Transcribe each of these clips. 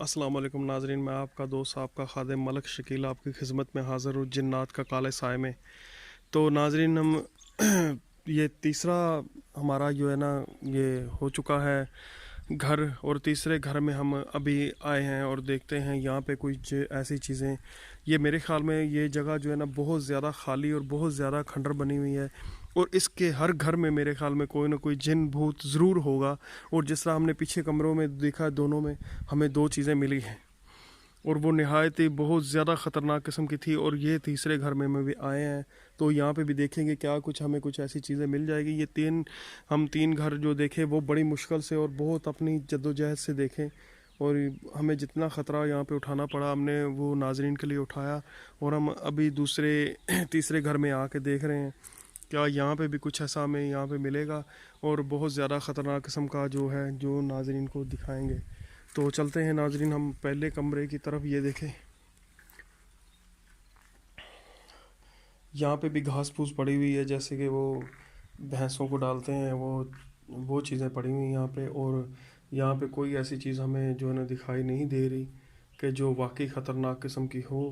अस्सलाम वालेकुम नाजरीन, मैं आपका दोस्त आपका खादिम मलक शकील आपकी खिदमत में हाज़िर हूँ जिन्नात का काले साए में। तो नाजरीन हम ये तीसरा हमारा जो है ना ये हो चुका है घर, और तीसरे घर में हम अभी आए हैं और देखते हैं यहाँ पे कुछ ऐसी चीज़ें। ये मेरे ख़्याल में ये जगह जो है ना बहुत ज़्यादा खाली और बहुत ज़्यादा खंडर बनी हुई है, और इसके हर घर में मेरे ख़्याल में कोई ना कोई जिन भूत ज़रूर होगा। और जिस तरह हमने पीछे कमरों में देखा, दोनों में हमें दो चीज़ें मिली हैं और वो नहायत ही बहुत ज़्यादा ख़तरनाक किस्म की थी। और ये तीसरे घर में भी आए हैं, तो यहाँ पे भी देखेंगे क्या कुछ हमें कुछ ऐसी चीज़ें मिल जाएगी। ये हम तीन घर जो देखे वो बड़ी मुश्किल से और बहुत अपनी जद्दोजहद से देखें, और हमें जितना ख़तरा यहाँ पे उठाना पड़ा हमने वो नाजरीन के लिए उठाया। और हम अभी दूसरे तीसरे घर में आके देख रहे हैं क्या यहाँ पे भी कुछ ऐसा हमें यहाँ पे मिलेगा, और बहुत ज़्यादा ख़तरनाक किस्म का जो है जो नाजरीन को दिखाएंगे। तो चलते हैं नाजरीन हम पहले कमरे की तरफ। ये देखें यहाँ पे भी घास फूस पड़ी हुई है, जैसे कि वो भैंसों को डालते हैं, वो चीज़ें पड़ी हुई हैं यहाँ पे। और यहाँ पे कोई ऐसी चीज़ हमें जो है ना दिखाई नहीं दे रही कि जो वाकई ख़तरनाक किस्म की हो।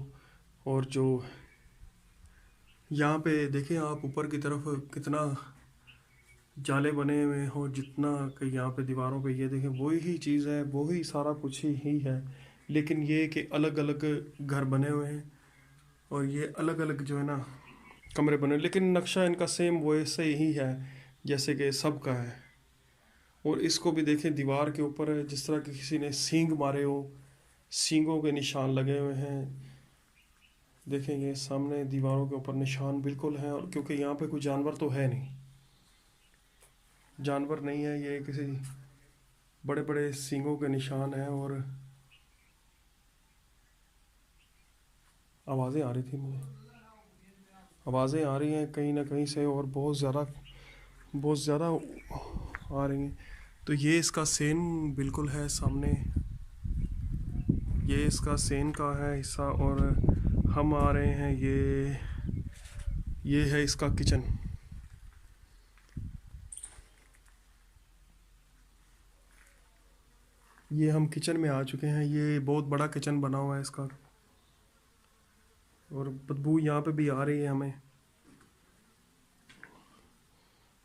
और जो यहाँ पे देखें आप ऊपर की तरफ कितना जाले बने हुए हो, जितना कि यहाँ पे दीवारों पे ये देखें वही ही चीज़ है, वही सारा कुछ ही है, लेकिन ये कि अलग अलग घर बने हुए हैं और ये अलग अलग जो है ना कमरे बने, लेकिन नक्शा इनका सेम वैसे ही है जैसे कि सब का है। और इसको भी देखें दीवार के ऊपर जिस तरह कि किसी ने सींग मारे हो, सींगों के निशान लगे हुए हैं। देखें ये सामने दीवारों के ऊपर निशान बिल्कुल हैं, और क्योंकि यहाँ पे कोई जानवर तो है नहीं, जानवर नहीं है, ये किसी बड़े बड़े सींगों के निशान हैं। और आवाज़ें आ रही थी मुझे, आवाज़ें आ रही हैं कहीं ना कहीं से, और बहुत ज़्यादा आ रही हैं। तो ये इसका सेन बिल्कुल है सामने, ये इसका सेन का है हिस्सा। और हम आ रहे हैं, ये है इसका किचन। ये हम किचन में आ चुके हैं, ये बहुत बड़ा किचन बना हुआ है इसका, और बदबू यहाँ पे भी आ रही है हमें।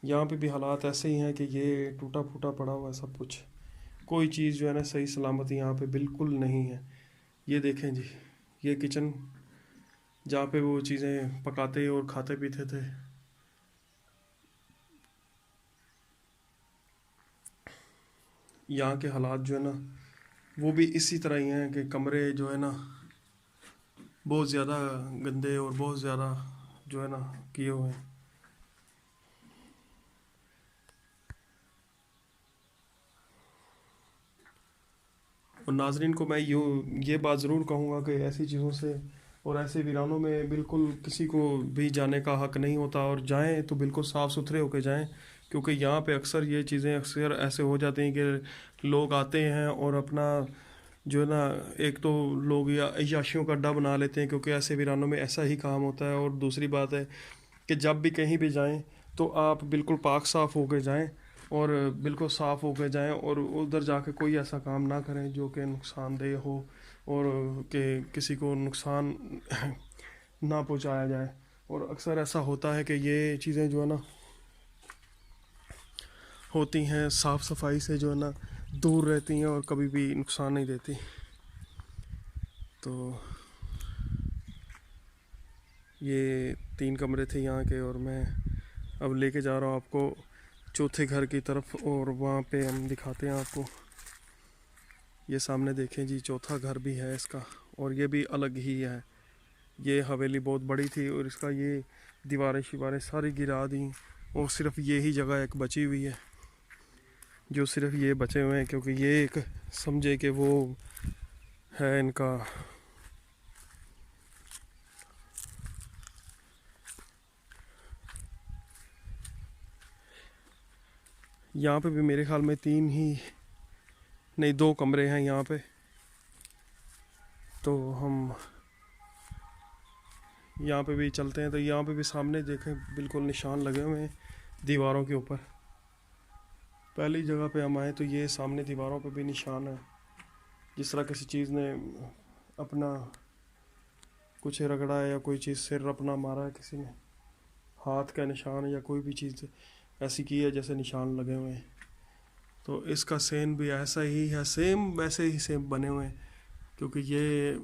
यहाँ पे भी हालात ऐसे ही हैं कि ये टूटा फूटा पड़ा हुआ है सब कुछ, कोई चीज़ जो है ना सही सलामती यहाँ पे बिल्कुल नहीं है। ये देखें जी, ये किचन जहाँ पे वो चीज़ें पकाते और खाते पीते थे। यहाँ के हालात जो है ना वो भी इसी तरह ही हैं कि कमरे जो है ना बहुत ज़्यादा गंदे और बहुत ज़्यादा जो है ना किए हुए हैं। और नाजरीन को मैं ये बात ज़रूर कहूँगा कि ऐसी चीज़ों से और ऐसे वीरानों में बिल्कुल किसी को भी जाने का हक़ नहीं होता, और जाएं तो बिल्कुल साफ़ सुथरे होकर जाएं, क्योंकि यहाँ पे अक्सर ये चीज़ें अक्सर ऐसे हो जाती हैं कि लोग आते हैं और अपना जो है ना, एक तो लोग या अय्याशियों का अड्डा बना लेते हैं, क्योंकि ऐसे वीरानों में ऐसा ही काम होता है। और दूसरी बात है कि जब भी कहीं भी जाएं तो आप बिल्कुल पाक साफ़ होकर जाएं, और बिल्कुल साफ़ होकर जाएं, और उधर जाके कोई ऐसा काम ना करें जो कि नुकसानदेह हो, और कि किसी को नुकसान ना पहुंचाया जाए। और अक्सर ऐसा होता है कि ये चीज़ें जो है ना होती हैं साफ़ सफाई से जो है ना दूर रहती हैं और कभी भी नुकसान नहीं देती। तो ये तीन कमरे थे यहाँ के, और मैं अब लेके जा रहा हूँ आपको चौथे घर की तरफ, और वहाँ पे हम दिखाते हैं आपको। ये सामने देखें जी, चौथा घर भी है इसका, और ये भी अलग ही है। ये हवेली बहुत बड़ी थी और इसका ये दीवारें शिवारें सारी गिरा दी, और सिर्फ ये ही जगह एक बची हुई है, जो सिर्फ ये बचे हुए हैं, क्योंकि ये एक समझे कि वो है इनका यहाँ पे भी मेरे ख्याल में तीन ही नहीं दो कमरे हैं यहाँ पे। तो हम यहाँ पे भी चलते हैं, तो यहाँ पे भी सामने देखें बिल्कुल निशान लगे हुए हैं दीवारों के ऊपर। पहली जगह पे हम आए तो ये सामने दीवारों पे भी निशान है, जिस तरह किसी चीज़ ने अपना कुछ रगड़ा है या कोई चीज़ सिर अपना मारा है किसी ने, हाथ का निशान या कोई भी चीज़ ऐसी की है जैसे निशान लगे हुए हैं। तो इसका सेम भी ऐसा ही है, सेम वैसे ही सेम बने हुए हैं, क्योंकि ये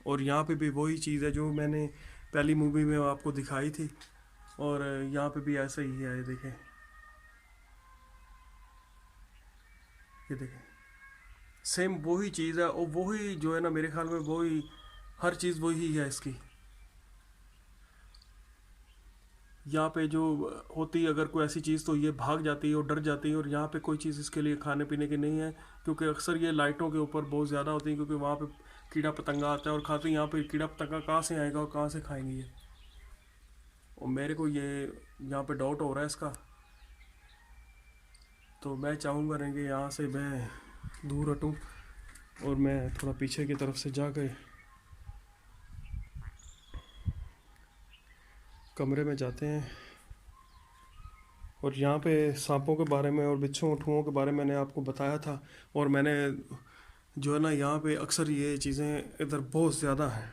और यहाँ पे भी वही चीज़ है जो मैंने पहली मूवी में आपको दिखाई थी, और यहाँ पे भी ऐसा ही है। ये देखें, ये देखें, सेम वही चीज़ है, और वही जो है ना, मेरे ख्याल में वही हर चीज़ वही है इसकी। यहाँ पे जो होती है अगर कोई ऐसी चीज़ तो ये भाग जाती है और डर जाती है, और यहाँ पे कोई चीज़ इसके लिए खाने पीने की नहीं है, क्योंकि अक्सर ये लाइटों के ऊपर बहुत ज़्यादा होती है, क्योंकि वहाँ पे कीड़ा पतंगा आता है और खाते हैं। यहाँ पे कीड़ा पतंगा कहाँ से आएगा और कहाँ से खाएंगे ये, और मेरे को ये यहाँ पे डाउट हो रहा है इसका। तो मैं चाहूँगा रहेंगे यहाँ से मैं दूर हटूँ, और मैं थोड़ा पीछे की तरफ से जाकर कमरे में जाते हैं। और यहाँ पे सांपों के बारे में और बिच्छू उठुओं के बारे में मैंने आपको बताया था, और मैंने जो है ना, यहाँ पे अक्सर ये चीज़ें इधर बहुत ज़्यादा हैं,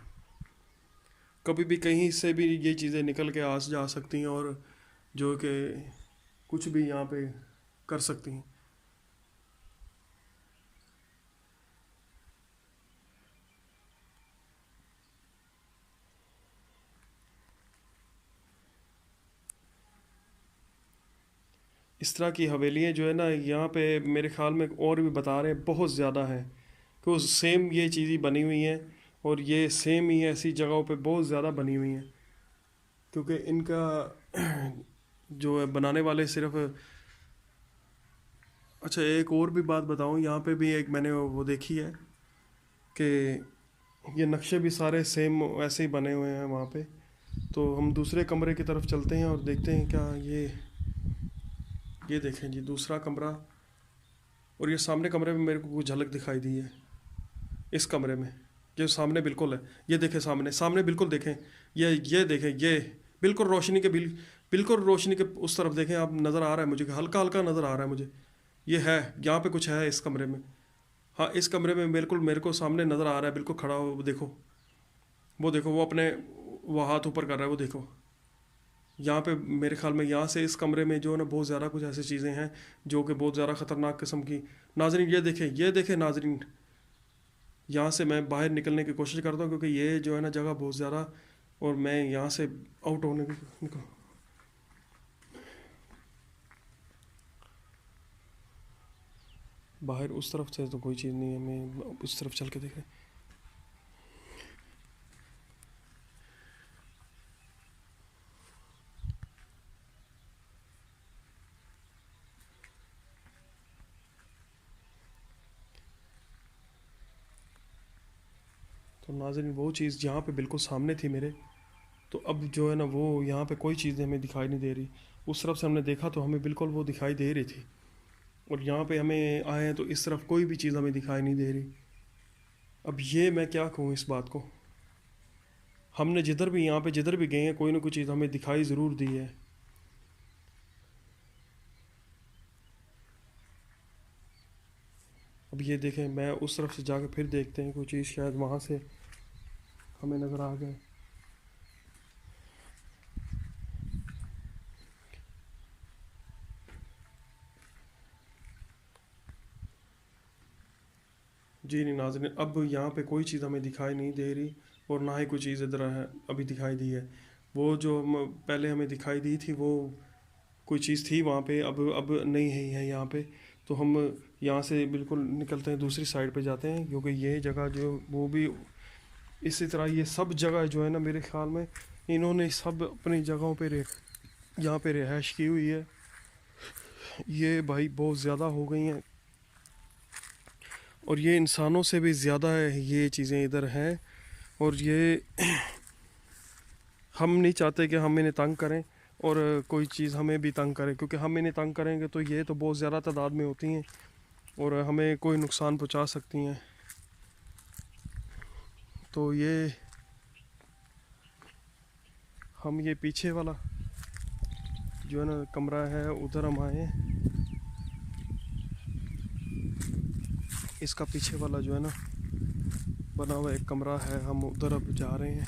कभी भी कहीं से भी ये चीज़ें निकल के आ जा सकती हैं, और जो कि कुछ भी यहाँ पे कर सकती हैं। इस तरह की हवेलियाँ जो है ना, यहाँ पे मेरे ख्याल में और भी बता रहे हैं बहुत ज़्यादा हैं, कि सेम ये चीज़ ही बनी हुई हैं, और ये सेम ही ऐसी जगहों पे बहुत ज़्यादा बनी हुई हैं, क्योंकि इनका जो है बनाने वाले सिर्फ। अच्छा, एक और भी बात बताऊँ, यहाँ पे भी एक मैंने वो देखी है कि ये नक्शे भी सारे सेम ऐसे ही बने हुए हैं वहाँ पे। तो हम दूसरे कमरे की तरफ चलते हैं और देखते हैं क्या ये देखें जी, दूसरा कमरा, और ये सामने कमरे में मेरे को कुछ झलक दिखाई दी है। इस कमरे में जो सामने बिल्कुल है, ये देखें, सामने सामने बिल्कुल देखें, ये देखें, ये बिल्कुल रोशनी के बिल्कुल रोशनी के उस तरफ देखें आप, नज़र आ रहा है मुझे, हल्का हल्का नज़र आ रहा है मुझे, ये है यहाँ पे कुछ है इस कमरे में। हाँ, इस कमरे में बिल्कुल मेरे को सामने नज़र आ रहा है, बिल्कुल खड़ा हो, देखो वो, देखो वो अपने वो हाथ ऊपर कर रहा है, वो देखो। यहाँ पे मेरे ख्याल में यहाँ से इस कमरे में जो है ना, बहुत ज़्यादा कुछ ऐसी चीज़ें हैं जो कि बहुत ज़्यादा ख़तरनाक किस्म की। नाजरीन ये देखें नाजरीन, यहाँ से मैं बाहर निकलने की कोशिश करता हूँ, क्योंकि ये जो है ना जगह बहुत ज़्यादा, और मैं यहाँ से आउट होने की निकल। बाहर उस तरफ से तो कोई चीज़ नहीं है, मैं उस तरफ चल के देखें। तो नाज़रीन वो चीज़ जहाँ पे बिल्कुल सामने थी मेरे, तो अब जो है ना वो यहाँ पे कोई चीज़ हमें दिखाई नहीं दे रही। उस तरफ से हमने देखा तो हमें बिल्कुल वो दिखाई दे रही थी, और यहाँ पे हमें आए हैं तो इस तरफ कोई भी चीज़ हमें दिखाई नहीं दे रही। अब ये मैं क्या कहूँ इस बात को, हमने जिधर भी यहाँ पे जिधर भी गए हैं कोई ना कोई चीज़ हमें दिखाई ज़रूर दी है। अब ये देखें, मैं उस तरफ से जाकर फिर देखते हैं कोई चीज़ शायद वहाँ से हमें नज़र आ गए। जी नहीं नाज़रीन, अब यहाँ पे कोई चीज़ हमें दिखाई नहीं दे रही, और ना ही कोई चीज़ इधर है अभी दिखाई दी है। वो जो पहले हमें दिखाई दी थी वो कोई चीज़ थी वहाँ पे, अब नहीं है यहाँ पे। तो हम यहाँ से बिल्कुल निकलते हैं, दूसरी साइड पे जाते हैं, क्योंकि ये जगह जो वो भी इसी तरह, ये सब जगह जो है ना मेरे ख्याल में इन्होंने सब अपनी जगहों पे यहाँ पे रिहाइश की हुई है। ये भाई बहुत ज़्यादा हो गई हैं, और ये इंसानों से भी ज़्यादा है ये चीज़ें इधर हैं। और ये हम नहीं चाहते कि हम इन्हें तंग करें, और कोई चीज़ हमें भी तंग करे, क्योंकि हम इन्हें तंग करेंगे तो ये तो बहुत ज़्यादा तादाद में होती हैं और हमें कोई नुकसान पहुंचा सकती हैं। तो ये हम ये पीछे वाला जो है ना कमरा है, उधर हम आए हैं। इसका पीछे वाला जो है ना बना हुआ एक कमरा है, हम उधर अब जा रहे हैं।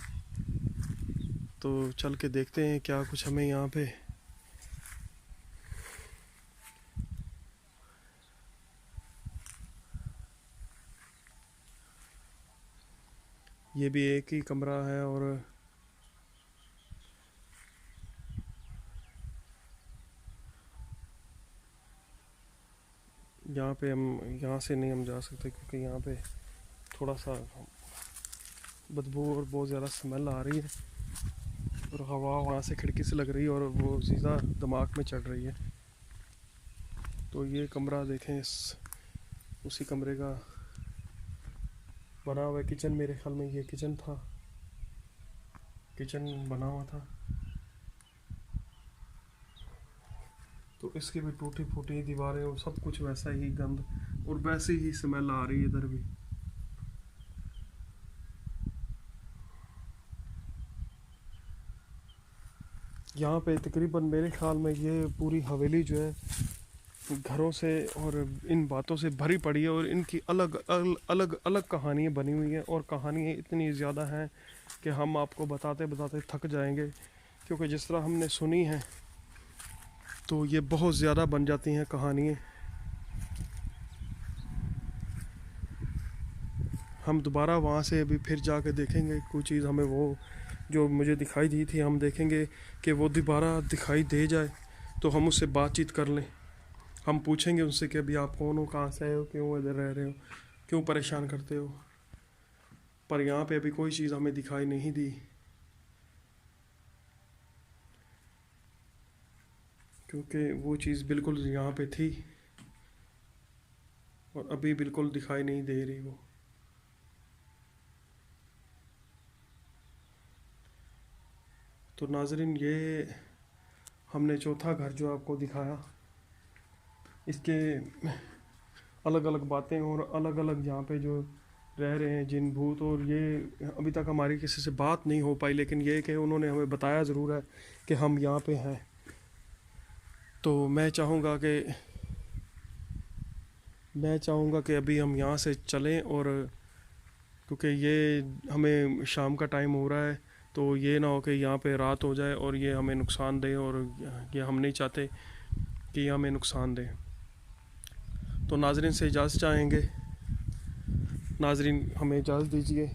तो चल के देखते हैं क्या कुछ हमें यहाँ पे ये भी एक ही कमरा है और यहाँ पे हम यहाँ से नहीं हम जा सकते क्योंकि यहाँ पे थोड़ा सा बदबू और बहुत ज़्यादा स्मेल आ रही है और हवा वहाँ से खिड़की से लग रही है और वो सीधा दिमाग में चढ़ रही है। तो ये कमरा देखें, उसी कमरे का बना हुआ है किचन। मेरे ख्याल में ये किचन था, किचन बना हुआ था। तो इसकी भी टूटी फूटी दीवारें और सब कुछ वैसा ही गंद और वैसी ही स्मेल आ रही है इधर भी। यहाँ पे तकरीबन मेरे ख्याल में ये पूरी हवेली जो है घरों से और इन बातों से भरी पड़ी है और इनकी अलग अलग अलग अलग कहानियाँ बनी हुई हैं और कहानियाँ इतनी ज़्यादा हैं कि हम आपको बताते बताते थक जाएंगे, क्योंकि जिस तरह हमने सुनी है तो ये बहुत ज़्यादा बन जाती हैं कहानियाँ। हम दोबारा वहाँ से अभी फिर जाके देखेंगे कोई चीज़ हमें वो जो मुझे दिखाई दी थी, हम देखेंगे कि वो दोबारा दिखाई दे जाए तो हम उससे बातचीत कर लें। हम पूछेंगे उनसे कि अभी आप कौन हो, कहाँ से आए हो, क्यों इधर रह रहे हो, क्यों परेशान करते हो। पर यहाँ पे अभी कोई चीज़ हमें दिखाई नहीं दी, क्योंकि वो चीज़ बिल्कुल यहाँ पे थी और अभी बिल्कुल दिखाई नहीं दे रही वो। तो नाज़रीन, ये हमने चौथा घर जो आपको दिखाया, इसके अलग अलग बातें और अलग अलग यहाँ पे जो रह रहे हैं जिन भूत, और ये अभी तक हमारी किसी से बात नहीं हो पाई, लेकिन ये कि उन्होंने हमें बताया ज़रूर है कि हम यहाँ पे हैं। तो मैं चाहूँगा कि अभी हम यहाँ से चलें, और क्योंकि ये हमें शाम का टाइम हो रहा है, तो ये ना हो कि यहाँ पे रात हो जाए और ये हमें नुकसान दे, और ये हम नहीं चाहते कि ये हमें नुकसान दे। तो नाज़रीन से इजाज़त चाहेंगे। नाज़रीन हमें इजाज़त दीजिए,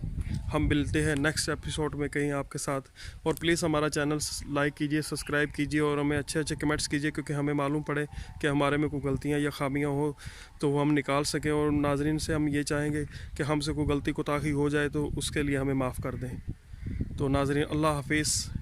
हम मिलते हैं नेक्स्ट एपिसोड में कहीं आपके साथ। और प्लीज़ हमारा चैनल लाइक कीजिए, सब्सक्राइब कीजिए और हमें अच्छे अच्छे कमेंट्स कीजिए, क्योंकि हमें मालूम पड़े कि हमारे में कोई गलतियाँ या ख़ामियाँ हो तो वो हम निकाल सकें। और नाज़रीन से हम ये चाहेंगे कि हमसे कोई गलती कोताही हो जाए तो उसके लिए हमें माफ़ कर दें। तो नाज़रीन, अल्लाह हाफिज़।